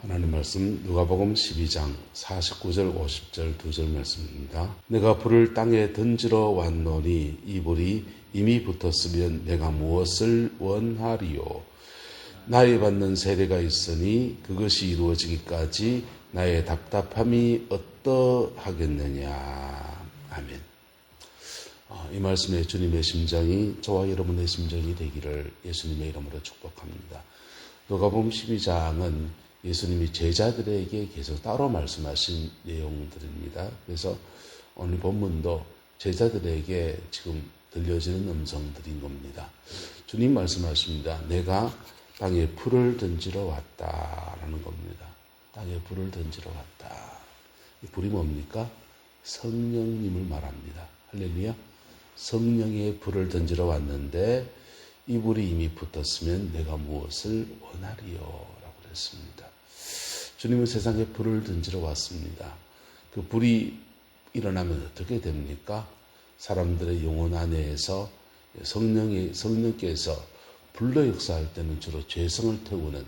하나님 말씀 누가복음 12장 49절 50절 2절 말씀입니다. 내가 불을 땅에 던지러 왔노니 이 불이 이미 붙었으면 내가 무엇을 원하리요. 나의 받는 세례가 있으니 그것이 이루어지기까지 나의 답답함이 어떠하겠느냐. 아멘. 이 말씀에 주님의 심정이 저와 여러분의 심정이 되기를 예수님의 이름으로 축복합니다. 누가복음 12장은 예수님이 제자들에게 계속 따로 말씀하신 내용들입니다. 그래서 오늘 본문도 제자들에게 지금 들려지는 음성들인 겁니다. 주님 말씀하십니다. 내가 땅에 불을 던지러 왔다라는 겁니다. 땅에 불을 던지러 왔다. 이 불이 뭡니까? 성령님을 말합니다. 할렐루야. 성령의 불을 던지러 왔는데 이 불이 이미 붙었으면 내가 무엇을 원하리요? 라고 그랬습니다. 주님은 세상에 불을 던지러 왔습니다. 그 불이 일어나면 어떻게 됩니까? 사람들의 영혼 안에서 성령께서 불로 역사할 때는 주로 죄성을 태우는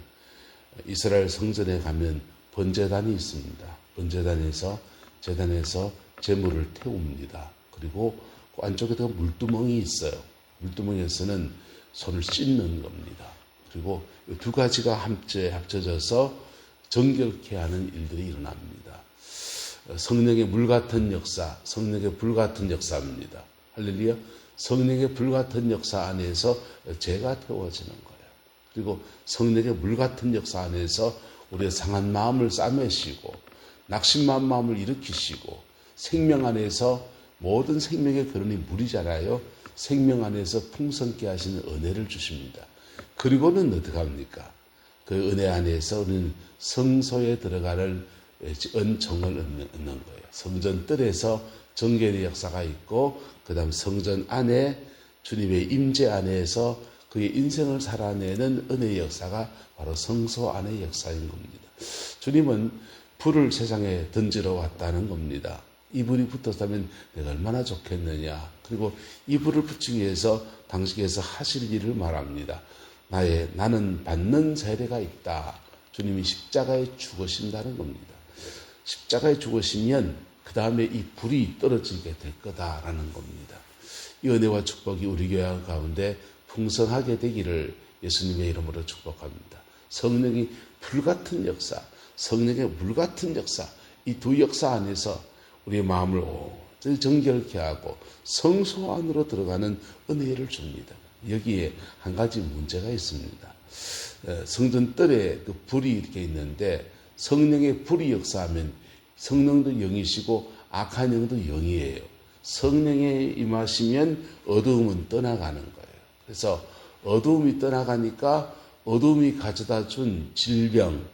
이스라엘 성전에 가면 번제단이 있습니다. 번제단에서 제단에서 제물을 태웁니다. 그리고 그 안쪽에도 물두멍이 있어요. 물두멍에서는 손을 씻는 겁니다. 그리고 이 두 가지가 합쳐져서 정결케 하는 일들이 일어납니다. 성령의 물 같은 역사, 성령의 불 같은 역사입니다. 할렐루야. 성령의 불 같은 역사 안에서 죄가 태워지는 거예요. 그리고 성령의 물 같은 역사 안에서 우리의 상한 마음을 싸매시고 낙심한 마음을 일으키시고 생명 안에서 모든 생명의 근원이 물이잖아요. 생명 안에서 풍성케 하시는 은혜를 주십니다. 그리고는 어떻게 합니까? 그 은혜 안에서 우리는 성소에 들어가는 은총을 얻는 거예요. 성전 뜰에서 정결의 역사가 있고 그 다음 성전 안에 주님의 임재 안에서 그의 인생을 살아내는 은혜의 역사가 바로 성소 안의 역사인 겁니다. 주님은 불을 세상에 던지러 왔다는 겁니다. 이 불이 붙었다면 내가 얼마나 좋겠느냐. 그리고 이 불을 붙이기 위해서 당시에서 하실 일을 말합니다. 나는 받는 세례가 있다. 주님이 십자가에 죽으신다는 겁니다. 십자가에 죽으시면 그 다음에 이 불이 떨어지게 될 거다라는 겁니다. 이 은혜와 축복이 우리 교회 가운데 풍성하게 되기를 예수님의 이름으로 축복합니다. 성령이 불같은 역사, 성령의 물같은 역사, 이 두 역사 안에서 우리의 마음을 정결케 하고 성소 안으로 들어가는 은혜를 줍니다. 여기에 한 가지 문제가 있습니다. 성전 뜰에 그 불이 이렇게 있는데 성령의 불이 역사하면 성령도 영이시고 악한 영도 영이에요. 성령에 임하시면 어두움은 떠나가는 거예요. 그래서 어두움이 떠나가니까 어두움이 가져다 준 질병,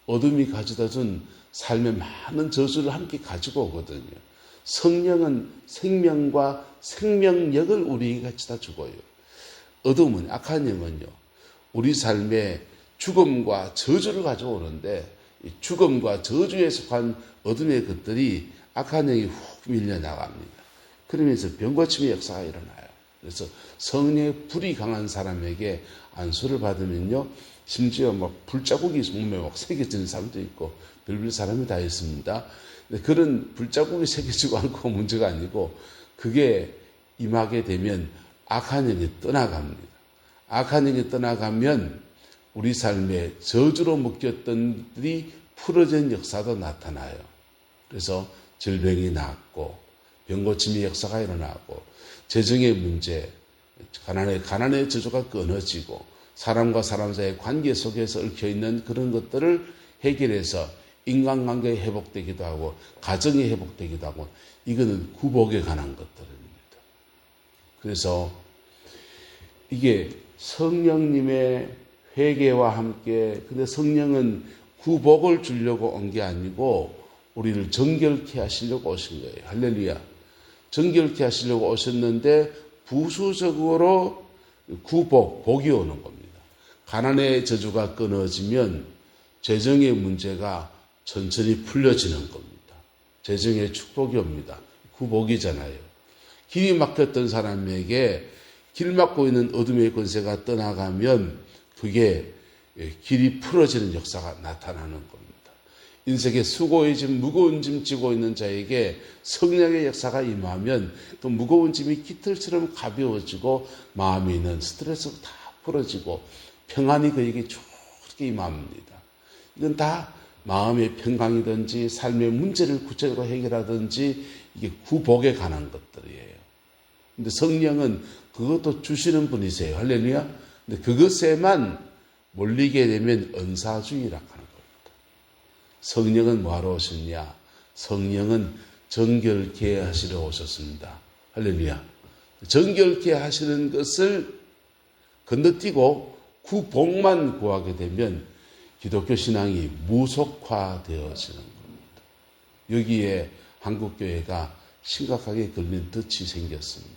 어둠이 가져다 준 삶의 많은 저주를 함께 가지고 오거든요. 성령은 생명과 생명력을 우리에게 가져다 주고요. 어둠은, 악한 영은요, 우리 삶에 죽음과 저주를 가져오는데 죽음과 저주에 속한 어둠의 것들이 악한 영이 훅 밀려나갑니다. 그러면서 병고침의 역사가 일어나요. 그래서 성령의 불이 강한 사람에게 안수를 받으면요, 심지어 불자국이 몸에 새겨지는 사람도 있고 별별 사람이 다 있습니다. 그런 불자국이 새겨지고 않고 문제가 아니고 그게 임하게 되면 악한 영이 떠나갑니다. 악한 영이 떠나가면 우리 삶에 저주로 묶였던 들이 풀어진 역사도 나타나요. 그래서 질병이 낫고 병고침의 역사가 일어나고 재정의 문제, 가난의 저주가 끊어지고 사람과 사람 사이의 관계 속에서 얽혀있는 그런 것들을 해결해서 인간관계가 회복되기도 하고 가정이 회복되기도 하고 이거는 구복에 관한 것들입니다. 그래서 이게 성령님의 회개와 함께 근데 성령은 구복을 주려고 온 게 아니고 우리를 정결케 하시려고 오신 거예요. 할렐루야. 정결케 하시려고 오셨는데 부수적으로 복이 오는 겁니다. 가난의 저주가 끊어지면 재정의 문제가 천천히 풀려지는 겁니다. 재정의 축복이 옵니다. 구복이잖아요. 길이 막혔던 사람에게 길 막고 있는 어둠의 권세가 떠나가면 그게 길이 풀어지는 역사가 나타나는 겁니다. 인생의 수고의 짐, 무거운 짐 지고 있는 자에게 성령의 역사가 임하면 그 무거운 짐이 깃털처럼 가벼워지고 마음에 있는 스트레스가 다 풀어지고 평안이 그에게 좋게 임합니다. 이건 다 마음의 평강이든지 삶의 문제를 구체적으로 해결하든지 이게 구복에 관한 것들이에요. 근데 성령은 그것도 주시는 분이세요. 할렐루야. 근데 그것에만 몰리게 되면 은사주의라고 하는 겁니다. 성령은 뭐하러 오셨냐? 성령은 정결케 하시러 오셨습니다. 할렐루야. 정결케 하시는 것을 건너뛰고 구복만 구하게 되면 기독교 신앙이 무속화되어지는 겁니다. 여기에 한국교회가 심각하게 걸린 덫이 생겼습니다.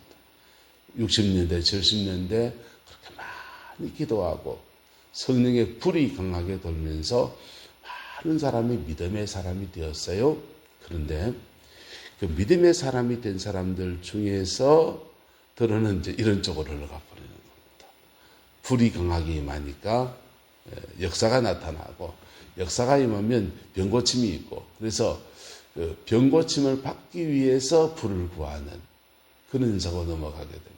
60년대, 70년대 그렇게 많이 기도하고 성령의 불이 강하게 돌면서 많은 사람이 믿음의 사람이 되었어요. 그런데 그 믿음의 사람이 된 사람들 중에서 들어는 이제 이런 쪽으로 흘러가 버리는 겁니다. 불이 강하게 임하니까 역사가 나타나고 역사가 임하면 병고침이 있고 그래서 그 병고침을 받기 위해서 불을 구하는 그런 인사고 넘어가게 됩니다.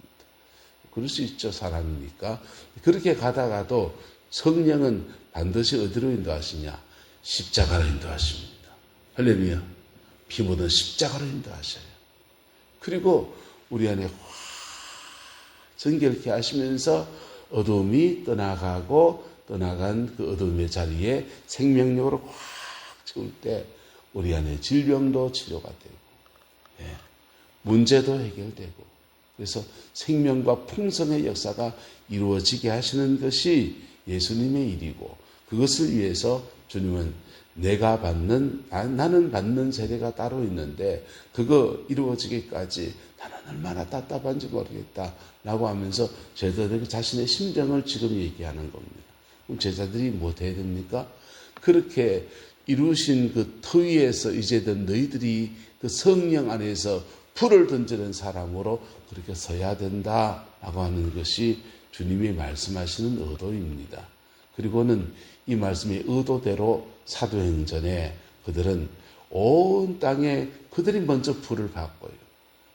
그럴 수 있죠. 사람이니까. 그렇게 가다가도 성령은 반드시 어디로 인도하시냐? 십자가로 인도하십니다. 할렐루야. 피 묻은 십자가로 인도하셔요. 그리고 우리 안에 확 정결케 하시면서 어둠이 떠나가고 떠나간 그 어둠의 자리에 생명력으로 확 채울 때 우리 안에 질병도 치료가 되고 문제도 해결되고 그래서 생명과 풍성의 역사가 이루어지게 하시는 것이 예수님의 일이고 그것을 위해서 주님은 나는 받는 세례가 따로 있는데 그거 이루어지기까지 나는 얼마나 답답한지 모르겠다 라고 하면서 제자들에게 자신의 심정을 지금 얘기하는 겁니다. 그럼 제자들이 뭐 해야 됩니까? 그렇게 이루신 그 터 위에서 이제는 너희들이 그 성령 안에서 불을 던지는 사람으로 그렇게 서야 된다라고 하는 것이 주님이 말씀하시는 의도입니다. 그리고는 이 말씀의 의도대로 사도행전에 그들은 온 땅에 그들이 먼저 불을 받고요.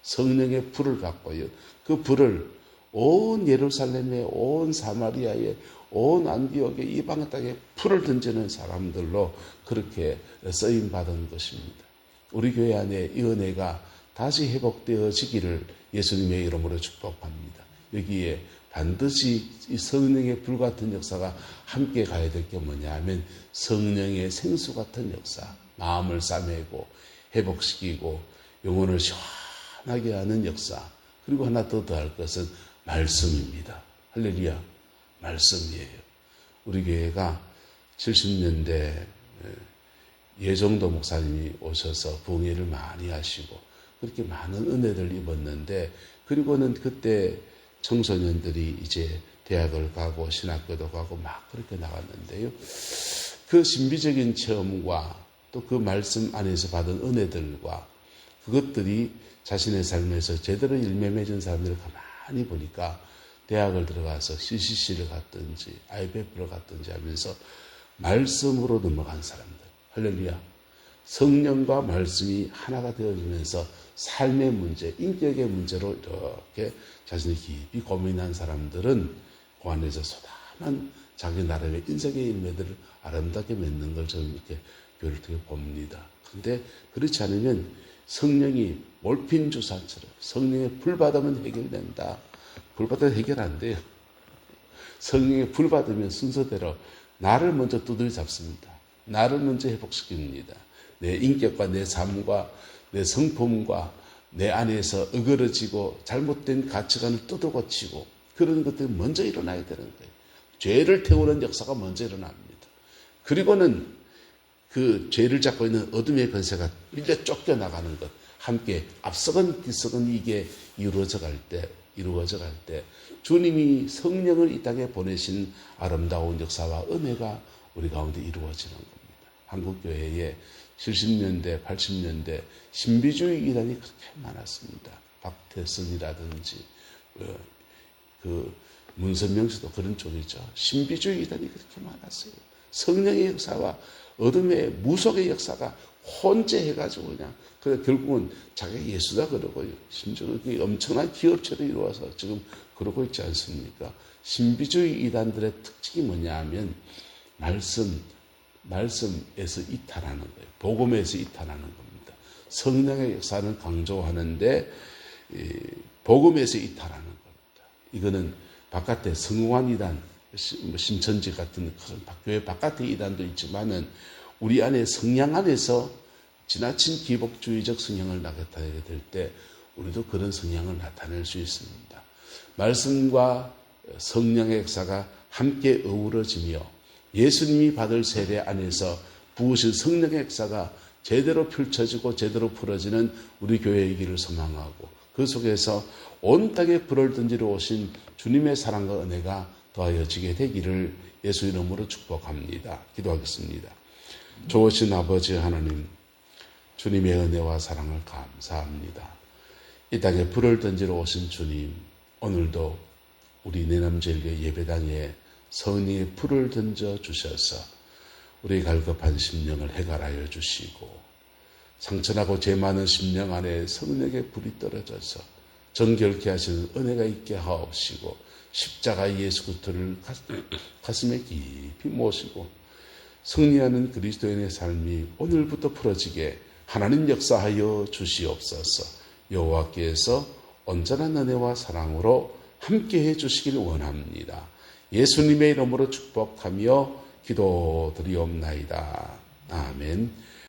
성령의 불을 받고요. 그 불을 온 예루살렘에, 온 사마리아에, 온 안디옥에 이방 땅에 불을 던지는 사람들로 그렇게 쓰임받은 것입니다. 우리 교회 안에 이 은혜가 다시 회복되어지기를 예수님의 이름으로 축복합니다. 여기에 반드시 이 성령의 불같은 역사가 함께 가야 될 게 뭐냐 하면 성령의 생수 같은 역사, 마음을 싸매고 회복시키고 영혼을 시원하게 하는 역사, 그리고 하나 더 할 것은 말씀입니다. 할렐루야. 말씀이에요. 우리 교회가 70년대 예정도 목사님이 오셔서 부흥회를 많이 하시고 그렇게 많은 은혜를 입었는데 그리고는 그때 청소년들이 이제 대학을 가고 신학교도 가고 막 그렇게 나갔는데요. 그 신비적인 체험과 또 그 말씀 안에서 받은 은혜들과 그것들이 자신의 삶에서 제대로 일매 맺은 사람들을 가만히 보니까 대학을 들어가서 CCC를 갔든지 IBF를 갔든지 하면서 말씀으로 넘어간 사람들. 할렐루야. 성령과 말씀이 하나가 되어지면서 삶의 문제, 인격의 문제로 이렇게 자신이 깊이 고민한 사람들은 그 안에서 소담한 자기 나름의 인생의 일매들을 아름답게 맺는 걸 저는 이렇게 교회를 통해 봅니다. 그런데 그렇지 않으면 성령이 몰핀 주사처럼 성령의 불 받으면 해결된다. 불 받으면 해결 안 돼요. 성령의 불 받으면 순서대로 나를 먼저 두드려 잡습니다. 나를 먼저 회복시킵니다. 내 인격과 내 삶과 내 성품과 내 안에서 어그러지고 잘못된 가치관을 뜯어고치고 그런 것들이 먼저 일어나야 되는 거예요. 죄를 태우는 역사가 먼저 일어납니다. 그리고는 그 죄를 잡고 있는 어둠의 권세가 밀려 쫓겨나가는 것, 함께 앞서건 뒤서건 이게 이루어져 갈 때 주님이 성령을 이 땅에 보내신 아름다운 역사와 은혜가 우리 가운데 이루어지는 겁니다. 한국교회에 70년대, 80년대 신비주의 이단이 그렇게 많았습니다. 박태선이라든지 문선명 씨도 그런 쪽이죠. 신비주의 이단이 그렇게 많았어요. 성령의 역사와 어둠의 무속의 역사가 혼재해가지고 그냥 결국은 자기가 예수다 그러고 심지어 엄청난 기업체도 이루어서 지금 그러고 있지 않습니까? 신비주의 이단들의 특징이 뭐냐 하면 말씀에서 이탈하는 거예요. 복음에서 이탈하는 겁니다. 성령의 역사는 강조하는데 복음에서 이탈하는 겁니다. 이거는 바깥에 성공한 이단, 신천지 같은 교회 바깥의 이단도 있지만은 우리 안에 성향 안에서 지나친 기복주의적 성향을 나타내게 될 때 우리도 그런 성향을 나타낼 수 있습니다. 말씀과 성령의 역사가 함께 어우러지며 예수님이 받을 세례 안에서 부으신 성령의 역사가 제대로 펼쳐지고 제대로 풀어지는 우리 교회의 길을 소망하고 그 속에서 온 땅에 불을 던지러 오신 주님의 사랑과 은혜가 더하여지게 되기를 예수 이름으로 축복합니다. 기도하겠습니다. 좋으신 아버지 하나님, 주님의 은혜와 사랑을 감사합니다. 이 땅에 불을 던지러 오신 주님, 오늘도 우리 내남제일교회 예배당에 성령의 불을 던져 주셔서 우리 갈급한 심령을 해결하여 주시고 상처나고 죄 많은 심령 안에 성령의 불이 떨어져서 정결케 하시는 은혜가 있게 하옵시고 십자가 예수 그리스도를 가슴에 깊이 모시고 승리하는 그리스도인의 삶이 오늘부터 풀어지게 하나님 역사하여 주시옵소서. 여호와께서 온전한 은혜와 사랑으로 함께해 주시길 원합니다. 예수님의 이름으로 축복하며 기도드리옵나이다. 아멘.